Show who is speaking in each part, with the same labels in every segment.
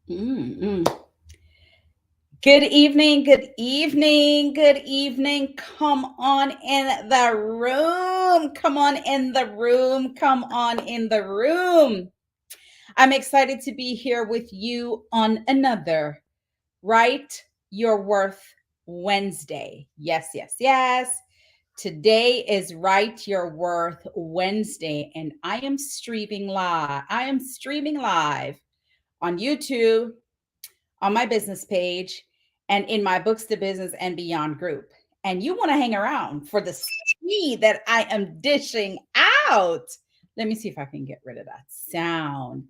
Speaker 1: Mm, mm. Good evening, good evening, good evening. Come on in the room. Come on in the room. Come on in the room. I'm excited to be here with you on another Write Your Worth Wednesday. Yes, yes, yes. Today is Write Your Worth Wednesday, and I am streaming live. I am streaming live on YouTube, on my business page, and in my Books to Business and Beyond group. And you want to hang around for the tea that I am dishing out. Let me see if I can get rid of that sound.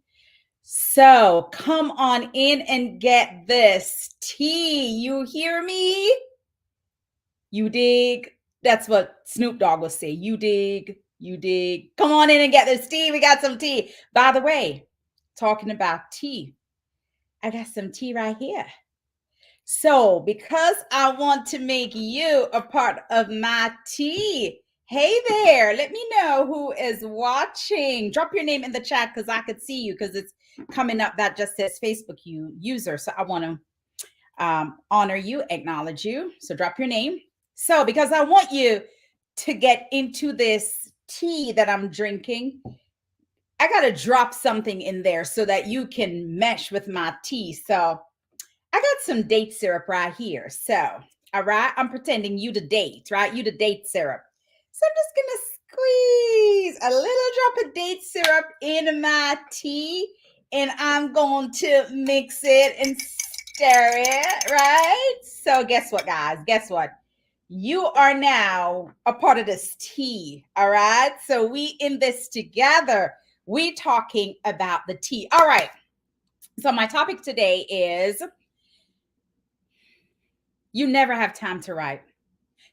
Speaker 1: So come on in and get this tea. You hear me? You dig? That's what Snoop Dogg will say. You dig? You dig? Come on in and get this tea. We got some tea. By the way, talking about tea, I got some tea right here. So, because I want to make you a part of my tea, hey there, let me know who is watching. Drop your name in the chat because I could see you because it's coming up that just says Facebook user. So, I want to honor you, acknowledge you. So, drop your name. So, because I want you to get into this tea that I'm drinking, I got to drop something in there so that you can mesh with my tea. So, I got some date syrup right here. So, all right, I'm pretending you the date, right? You the date syrup. So I'm just gonna squeeze a little drop of date syrup in my tea, and I'm going to mix it and stir it, right? So guess what, guys? Guess what? You are now a part of this tea, all right? So we in this together. We talking about the tea. All right. So my topic today is you never have time to write.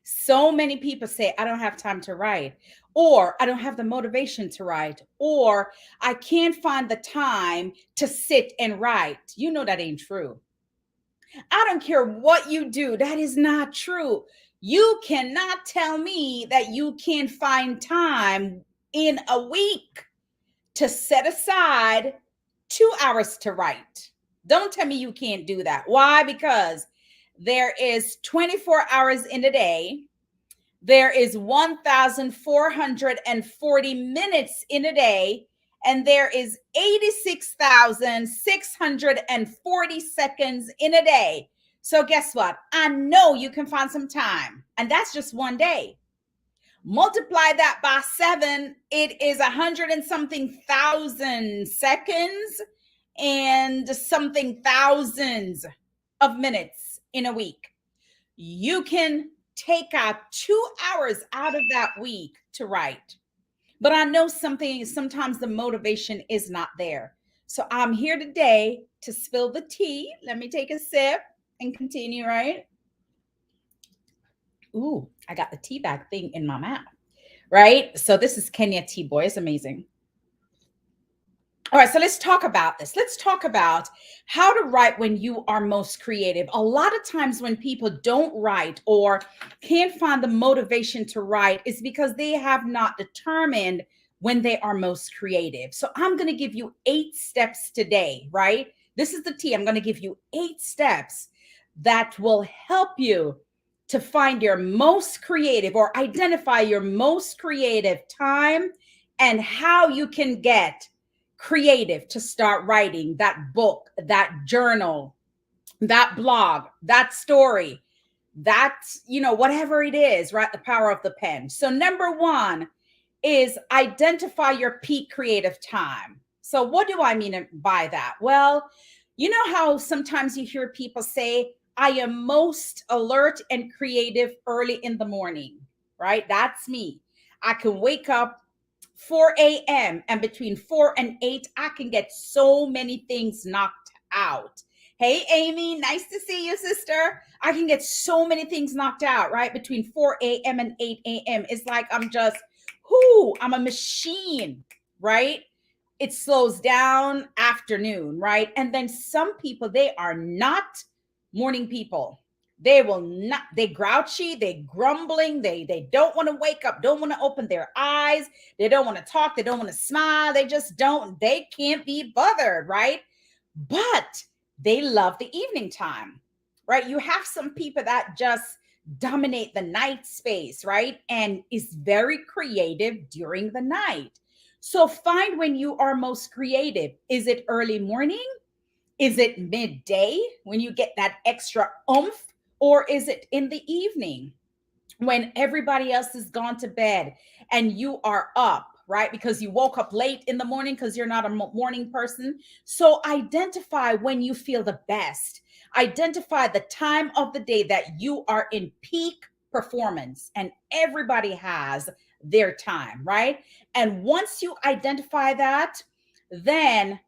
Speaker 1: So many people say, I don't have time to write, or I don't have the motivation to write, or I can't find the time to sit and write. You know that ain't true. I don't care what you do, that is not true. You cannot tell me that you can't find time in a week to set aside 2 hours to write. Don't tell me you can't do that. Why? Because there is 24 hours in a day. There is 1,440 minutes in a day. And there is 86,640 seconds in a day. So guess what? I know you can find some time. And that's just one day. Multiply that by 7, it is 100 and something thousand seconds and something thousands of minutes in a week. You can take out 2 hours out of that week to write. But I know sometimes the motivation is not there. So I'm here today to spill the tea. Let me take a sip and continue, right? Ooh, I got the tea bag thing in my mouth, right? So this is Kenya Tea Boy. It's amazing. All right, so let's talk about this. Let's talk about how to write when you are most creative. A lot of times when people don't write or can't find the motivation to write is because they have not determined when they are most creative. So I'm going to give you 8 steps today, right? This is the tea. I'm going to give you 8 steps that will help you to find your most creative or identify your most creative time and how you can get creative to start writing that book, that journal, that blog, that story, that, whatever it is, right? The power of the pen. So, number one is identify your peak creative time. So, what do I mean by that? Well, you know how sometimes you hear people say, I am most alert and creative early in the morning, right? That's me. I can wake up 4 a.m. and between 4 and 8, I can get so many things knocked out. Hey, Amy, nice to see you, sister. I can get so many things knocked out, right? Between 4 a.m. and 8 a.m. It's like I'm a machine, right? It slows down afternoon, right? And then some people, they are not morning people. They will not, they grouchy, they grumbling, they don't want to wake up, don't want to open their eyes, they don't want to talk, they don't want to smile, they just don't, they can't be bothered, right? But they love the evening time, right? You have some people that just dominate the night space, right? And is very creative during the night. So find when you are most creative. Is it early morning? Is it midday when you get that extra oomph? Or is it in the evening when everybody else has gone to bed and you are up, right? Because you woke up late in the morning because you're not a morning person. So identify when you feel the best. Identify the time of the day that you are in peak performance, and everybody has their time, right? And once you identify that, then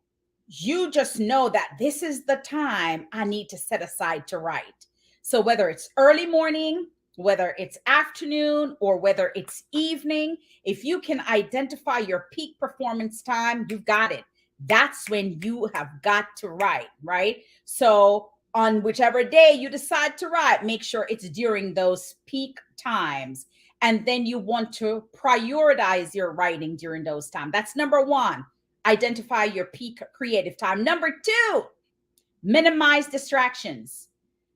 Speaker 1: you just know that this is the time I need to set aside to write. So whether it's early morning, whether it's afternoon, or whether it's evening, if you can identify your peak performance time, you've got it. That's when you have got to write, right? So on whichever day you decide to write, make sure it's during those peak times. And then you want to prioritize your writing during those times. That's number one. Identify your peak creative time. Number two, minimize distractions.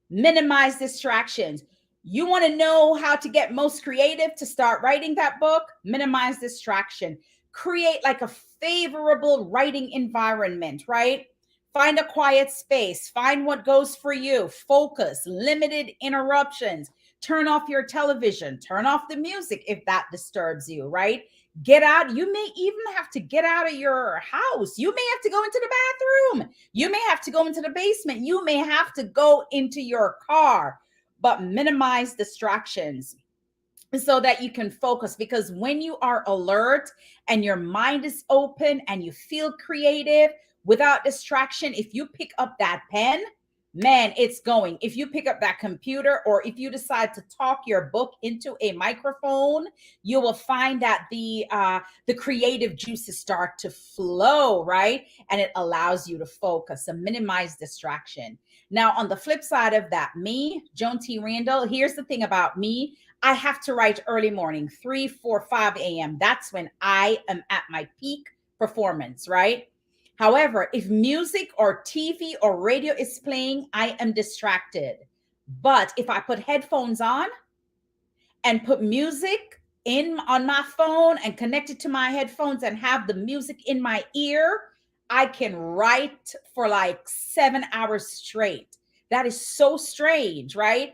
Speaker 1: Minimize distractions. You want to know how to get most creative to start writing that book? Minimize distraction. Create like a favorable writing environment, right? Find a quiet space. Find what goes for you. Focus, limited interruptions. Turn off your television. Turn off the music if that disturbs you, right? Get out. You may even have to get out of your house. You may have to go into the bathroom. You may have to go into the basement. You may have to go into your car, but minimize distractions so that you can focus. Because when you are alert and your mind is open and you feel creative without distraction, if you pick up that pen, man, it's going. If you pick up that computer, or if you decide to talk your book into a microphone, you will find that the creative juices start to flow, right? And it allows you to focus and minimize distraction. Now, on the flip side of that, me, Joan T. Randall, here's the thing about me. I have to write early morning, 3, 4, 5 a.m. That's when I am at my peak performance, right? However, if music or TV or radio is playing, I am distracted. But if I put headphones on and put music in on my phone and connect it to my headphones and have the music in my ear, I can write for like 7 hours straight. That is so strange, right?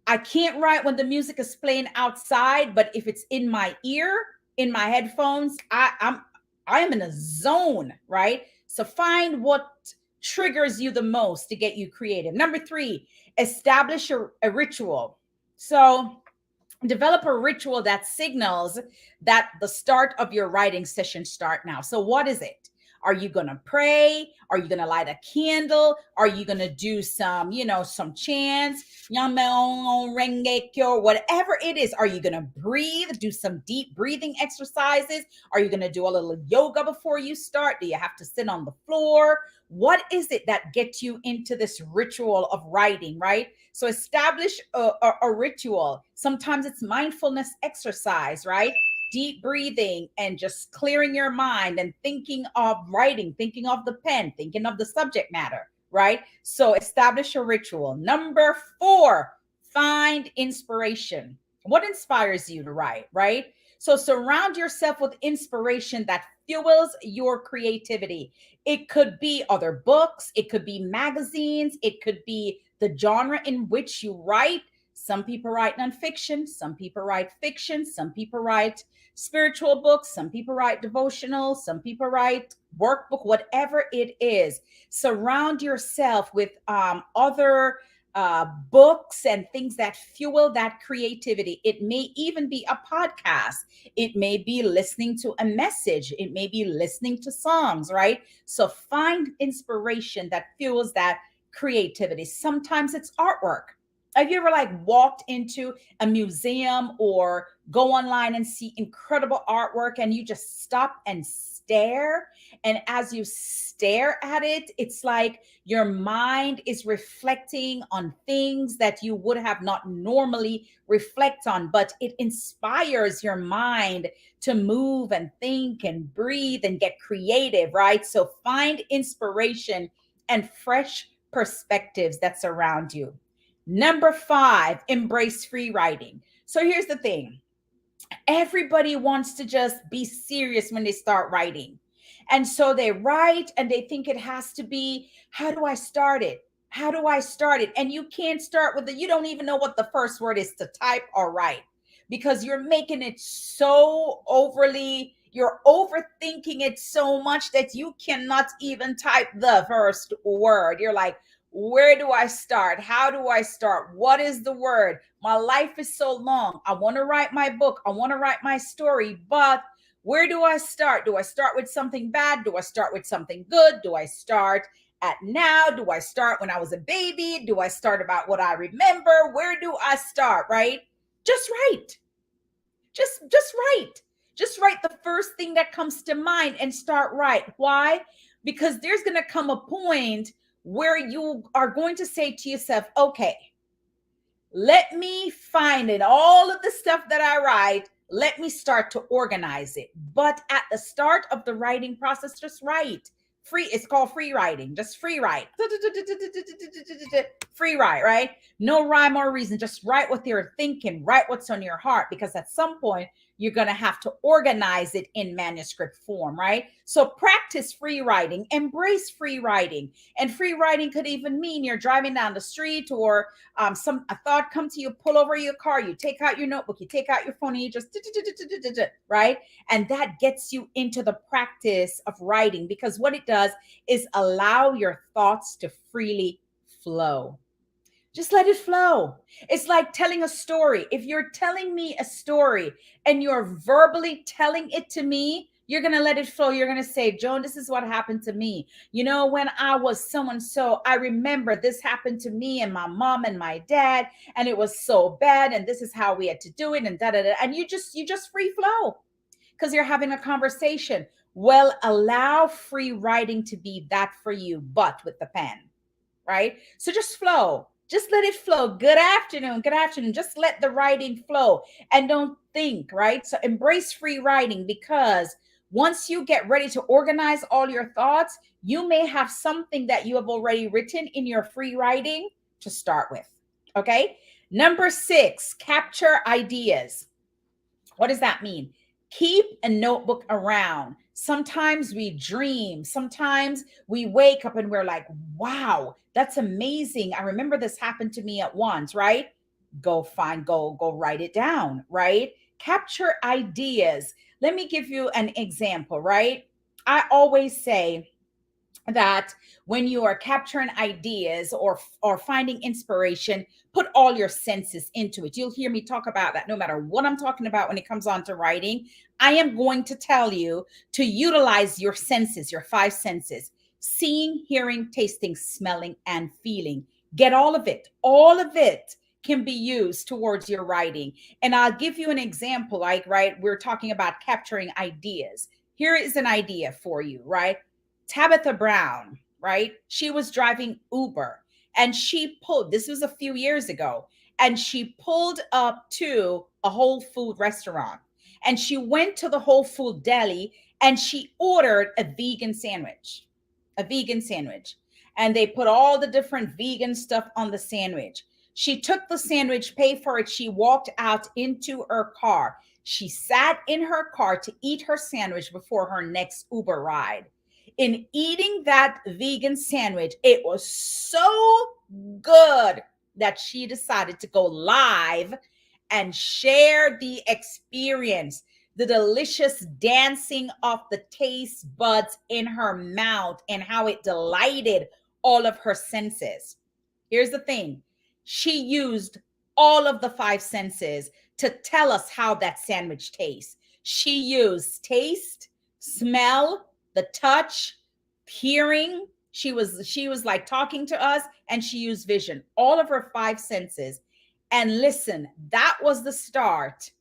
Speaker 1: I can't write when the music is playing outside, but if it's in my ear, in my headphones, I am in a zone, right? So find what triggers you the most to get you creative. Number three, establish a ritual. So develop a ritual that signals that the start of your writing session start now. So what is it? Are you going to pray? Are you going to light a candle? Are you going to do some, some chants, whatever it is? Are you going to breathe, do some deep breathing exercises? Are you going to do a little yoga before you start? Do you have to sit on the floor? What is it that gets you into this ritual of writing, right? So establish a ritual. Sometimes it's mindfulness exercise, right? Deep breathing and just clearing your mind and thinking of writing, thinking of the pen, thinking of the subject matter, right? So establish a ritual. Number four, find inspiration. What inspires you to write, right? So surround yourself with inspiration that fuels your creativity. It could be other books, it could be magazines, it could be the genre in which you write. Some people write nonfiction, some people write fiction, some people write spiritual books, some people write devotionals, some people write workbook, whatever it is. Surround yourself with other books and things that fuel that creativity. It may even be a podcast. It may be listening to a message. It may be listening to songs, right? So find inspiration that fuels that creativity. Sometimes it's artwork. Have you ever walked into a museum or go online and see incredible artwork and you just stop and stare? And as you stare at it, it's like your mind is reflecting on things that you would have not normally reflect on, but it inspires your mind to move and think and breathe and get creative, right? So find inspiration and fresh perspectives that surround you. Number 5, embrace free writing. So here's the thing. Everybody wants to just be serious when they start writing. And so they write and they think it has to be, how do I start it? How do I start it? And you can't start with you don't even know what the first word is to type or write, because you're making it so overly, you're overthinking it so much that you cannot even type the first word. You're like, where do I start? How do I start? What is the word? My life is so long. I want to write my book. I want to write my story, but where do I start? Do I start with something bad? Do I start with something good? Do I start at now? Do I start when I was a baby? Do I start about what I remember? Where do I start, right? Just write. Just write. Just write the first thing that comes to mind and start right. Why? Because there's going to come a point where you are going to say to yourself, okay, let me find it, all of the stuff that I write, let me start to organize it. But at the start of the writing process, just write. It's called free writing. Just free write. Free write, right? No rhyme or reason. Just write what you're thinking, write what's on your heart, because at some point you're going to have to organize it in manuscript form, right? So practice free writing, embrace free writing. And free writing could even mean you're driving down the street, or a thought come to you, pull over your car, you take out your notebook, you take out your phone, and you just right? And that gets you into the practice of writing, because what it does is allow your thoughts to freely flow. Just let it flow. It's like telling a story. If you're telling me a story and you're verbally telling it to me, you're going to let it flow. You're going to say, Joan, this is what happened to me. You know, when I was so and so, I remember this happened to me and my mom and my dad, and it was so bad. And this is how we had to do it. And da da da. And you just free flow because you're having a conversation. Well, allow free writing to be that for you, but with the pen, right? So just flow. Just let it flow. Good afternoon. Good afternoon. Just let the writing flow and don't think, right? So embrace free writing, because once you get ready to organize all your thoughts, you may have something that you have already written in your free writing to start with. Okay. Number 6, capture ideas. What does that mean? Keep a notebook around. Sometimes we dream. Sometimes we wake up and we're like, wow, that's amazing. I remember this happened to me at once, right? Go write it down, right? Capture ideas. Let me give you an example, right? I always say that when you are capturing ideas or finding inspiration, put all your senses into it. You'll hear me talk about that no matter what I'm talking about when it comes on to writing. I am going to tell you to utilize your senses, your 5 senses: seeing, hearing, tasting, smelling, and feeling. Get all of it. All of it can be used towards your writing. And I'll give you an example, like, right, we're talking about capturing ideas. Here is an idea for you, right? Tabitha Brown, right? She was driving Uber and this was a few years ago, and she pulled up to a Whole Food restaurant, and she went to the Whole Food deli and she ordered a vegan sandwich, and they put all the different vegan stuff on the sandwich. She took the sandwich, paid for it. She walked out into her car. She sat in her car to eat her sandwich before her next Uber ride. In eating that vegan sandwich, it was so good that she decided to go live and share the experience, the delicious dancing of the taste buds in her mouth and how it delighted all of her senses. Here's the thing. She used all of the 5 senses to tell us how that sandwich tastes. She used taste, smell, the touch, hearing. She was like talking to us, and she used vision, all of her 5 senses. And listen, that was the start.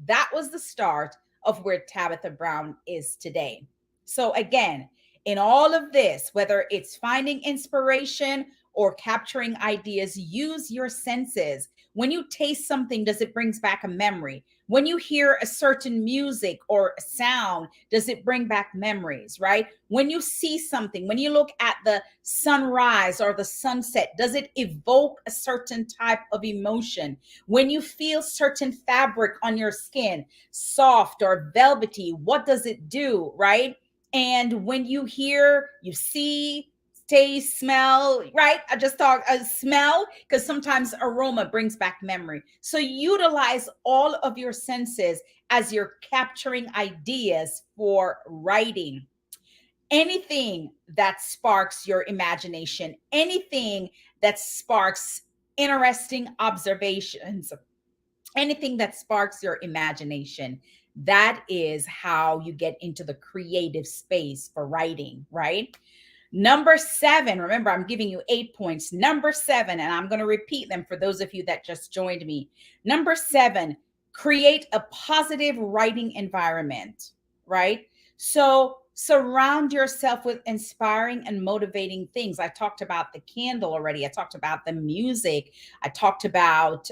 Speaker 1: That was the start of where Tabitha Brown is today. So again, in all of this, whether it's finding inspiration or capturing ideas, use your senses. When you taste something, does it brings back a memory? When you hear a certain music or a sound, does it bring back memories, right? When you see something, when you look at the sunrise or the sunset, does it evoke a certain type of emotion? When you feel certain fabric on your skin, soft or velvety, what does it do, right? And when you hear, you see, taste, smell, right? I just talk smell because sometimes aroma brings back memory. So utilize all of your senses as you're capturing ideas for writing. Anything that sparks your imagination, anything that sparks interesting observations, anything that sparks your imagination, that is how you get into the creative space for writing, right? Number 7, remember, I'm giving you 8 points. Number 7, and I'm going to repeat them for those of you that just joined me. Number 7, create a positive writing environment, right? So surround yourself with inspiring and motivating things. I talked about the candle already. I talked about the music. I talked about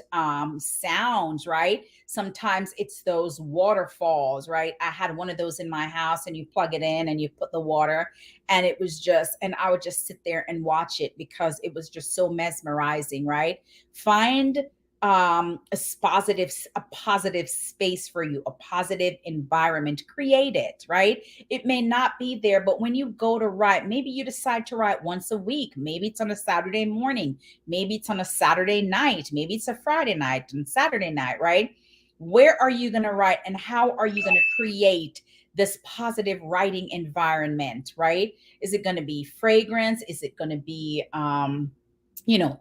Speaker 1: sounds, right? Sometimes it's those waterfalls, right? I had one of those in my house, and you plug it in and you put the water, and it was just, and I would just sit there and watch it because it was just so mesmerizing, right? Find a positive space for you, a positive environment, create it, right? It may not be there, but when you go to write, maybe you decide to write once a week, maybe it's on a Saturday morning, maybe it's on a Saturday night, maybe it's a Friday night and Saturday night, right? Where are you going to write, and how are you going to create this positive writing environment, right? Is it going to be fragrance? Is it going to be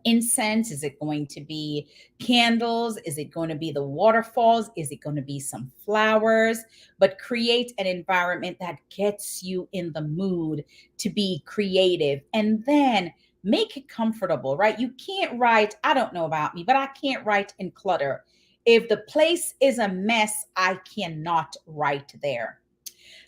Speaker 1: incense? Is it going to be candles? Is it going to be the waterfalls? Is it going to be some flowers? But create an environment that gets you in the mood to be creative, and then make it comfortable, right? You can't write, I don't know about me, but I can't write in clutter. If the place is a mess, I cannot write there.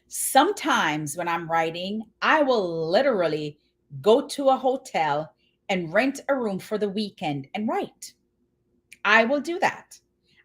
Speaker 1: Sometimes when I'm writing, I will literally go to a hotel and rent a room for the weekend and write. I will do that.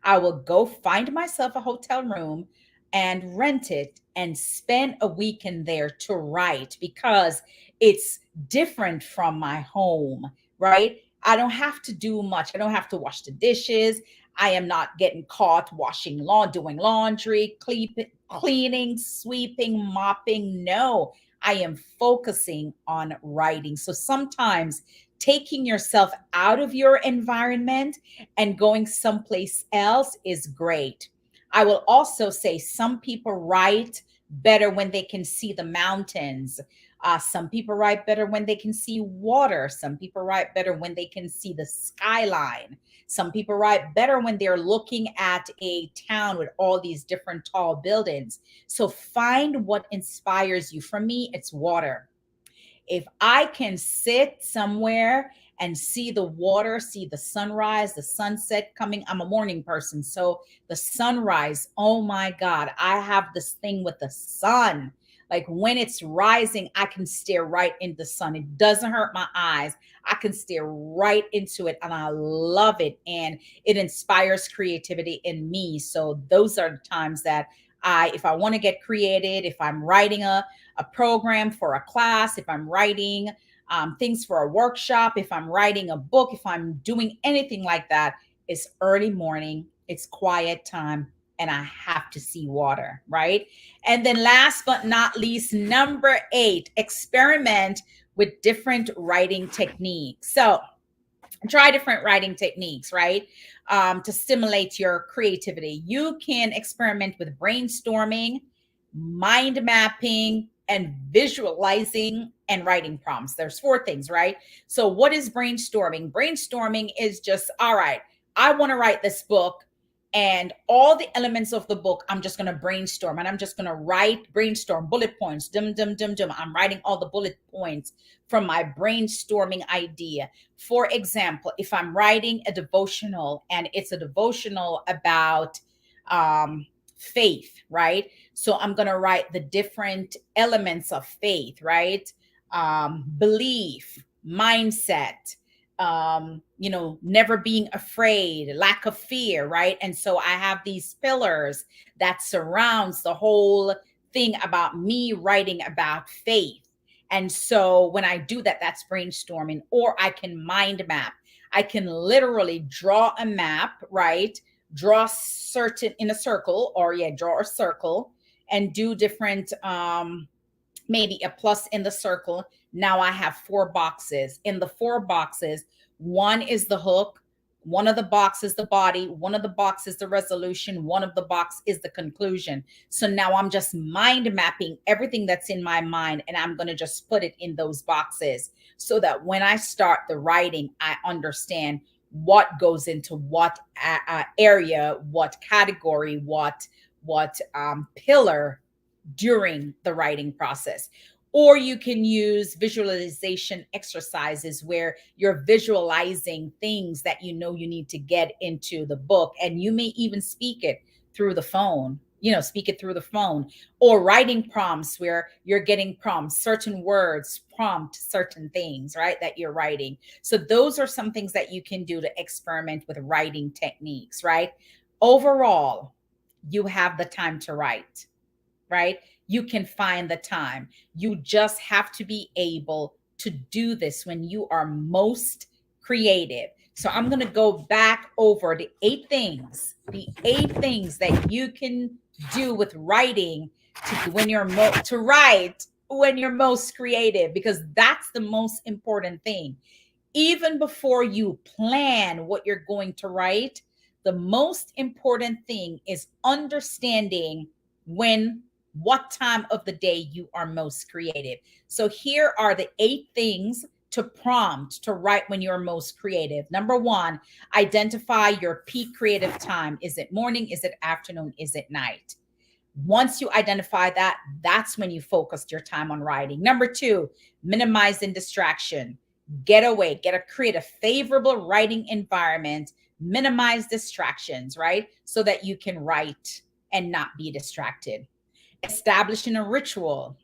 Speaker 1: I will go find myself a hotel room and rent it and spend a weekend there to write because it's different from my home, right? I don't have to do much. I don't have to wash the dishes. I am not getting caught washing lawn, doing laundry, cleaning, sweeping, mopping. No, I am focusing on writing. So sometimes taking yourself out of your environment and going someplace else is great. I will also say some people write better when they can see the mountains. Some people write better when they can see water. Some people write better when they can see the skyline. Some people write better when they're looking at a town with all these different tall buildings. So find what inspires you. For me, it's water. If I can sit somewhere and see the water, see the sunrise, the sunset coming, I'm a morning person. So the sunrise, oh my God, I have this thing with the sun. Like when it's rising, I can stare right into the sun. It doesn't hurt my eyes. I can stare right into it, and I love it. And it inspires creativity in me. So those are the times that if I want to get creative, if I'm writing a program for a class, if I'm writing things for a workshop, if I'm writing a book, if I'm doing anything like that, it's early morning, it's quiet time, and I have to see water, right? And then last but not least, number 8, experiment with different writing techniques. So try different writing techniques, right? To stimulate your creativity. You can experiment with brainstorming, mind mapping, and visualizing and writing prompts. There's 4 things, right? So, what is brainstorming? Brainstorming is just, all right, I want to write this book, and all the elements of the book, I'm just going to brainstorm, and I'm just going to brainstorm bullet points. Dum, dum, dum, dum. I'm writing all the bullet points from my brainstorming idea. For example, if I'm writing a devotional and it's a devotional about faith, right? So I'm going to write the different elements of faith, right? Belief, mindset, never being afraid, lack of fear, right? And so I have these pillars that surrounds the whole thing about me writing about faith. And so when I do that, that's brainstorming. Or I can mind map. I can literally draw a map, right? Draw certain in a circle, or yeah, draw a circle and do different maybe a plus in the circle. Now I have 4 boxes. In the 4 boxes, one is the hook, one of the boxes the body, one of the boxes the resolution, one of the box is the conclusion. So now I'm just mind mapping everything that's in my mind, and I'm going to just put it in those boxes so that when I start the writing, I understand what goes into what area, what category, what pillar during the writing process. Or you can use visualization exercises where you're visualizing things that you know you need to get into the book. And you may even speak it through the phone, speak it through the phone, or writing prompts where you're getting prompts, certain words prompt certain things, right, that you're writing. So those are some things that you can do to experiment with writing techniques, right? Overall, you have the time to write, right? You can find the time. You just have to be able to do this when you are most creative. So I'm going to go back over the 8 things that you can do with writing to write when you're most creative, because that's the most important thing. Even before you plan what you're going to write, the most important thing is understanding what time of the day you are most creative. So here are the 8 things to prompt to write when you're most creative. Number 1, identify your peak creative time. Is it morning? Is it afternoon? Is it night? Once you identify that, that's when you focused your time on writing. Number 2, minimizing distraction. Create a favorable writing environment, minimize distractions, right? So that you can write and not be distracted. Establishing a ritual.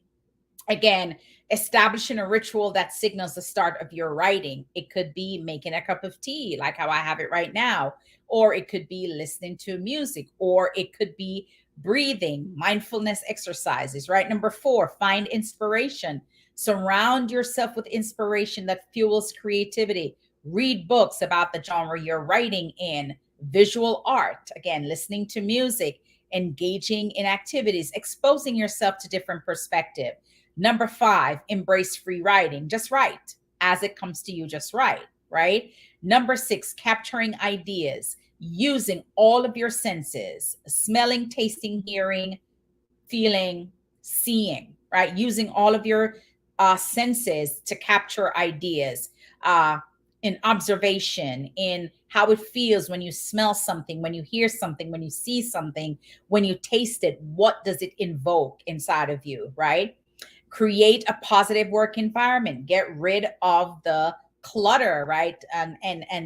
Speaker 1: Again, establishing a ritual that signals the start of your writing. It could be making a cup of tea, like how I have it right now, or it could be listening to music, or it could be breathing, mindfulness exercises, right? Number 4, find inspiration. Surround yourself with inspiration that fuels creativity. Read books about the genre you're writing in. Visual art, again, listening to music, engaging in activities, exposing yourself to different perspective. Number 5, embrace free writing. Just write as it comes to you. Just write, right? Number 6, capturing ideas, using all of your senses, smelling, tasting, hearing, feeling, seeing, right? Using all of your senses to capture ideas, in observation, in how it feels when you smell something, when you hear something, when you see something, when you taste it, what does it invoke inside of you, right? Create a positive work environment. Get rid of the clutter, right? And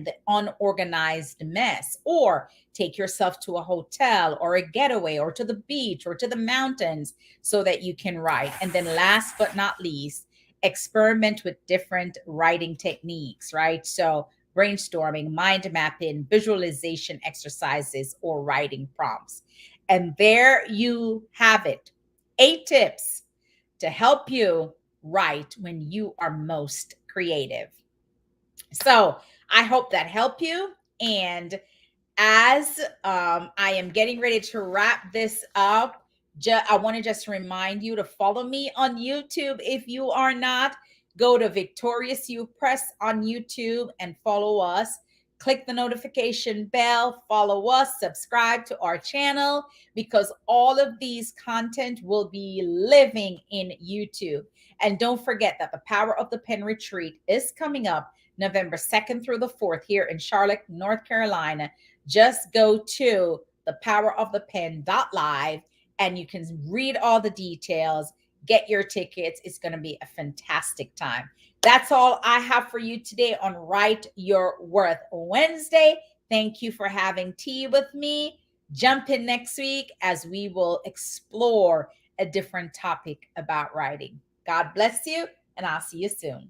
Speaker 1: the unorganized mess. Or take yourself to a hotel or a getaway or to the beach or to the mountains so that you can write. And then last but not least, experiment with different writing techniques, right? So brainstorming, mind mapping, visualization exercises, or writing prompts. And there you have it. 8 tips to help you write when you are most creative. So I hope that helped you. And as I am getting ready to wrap this up, I want to just remind you to follow me on YouTube. If you are not, go to Victorious You Press on YouTube and follow us. Click the notification bell, follow us, subscribe to our channel, because all of these content will be living in YouTube. And don't forget that the Power of the Pen Retreat is coming up November 2nd through the 4th here in Charlotte, North Carolina. Just go to thepowerofthepen.live and you can read all the details, get your tickets. It's going to be a fantastic time. That's all I have for you today on Write Your Worth Wednesday. Thank you for having tea with me. Jump in next week as we will explore a different topic about writing. God bless you, and I'll see you soon.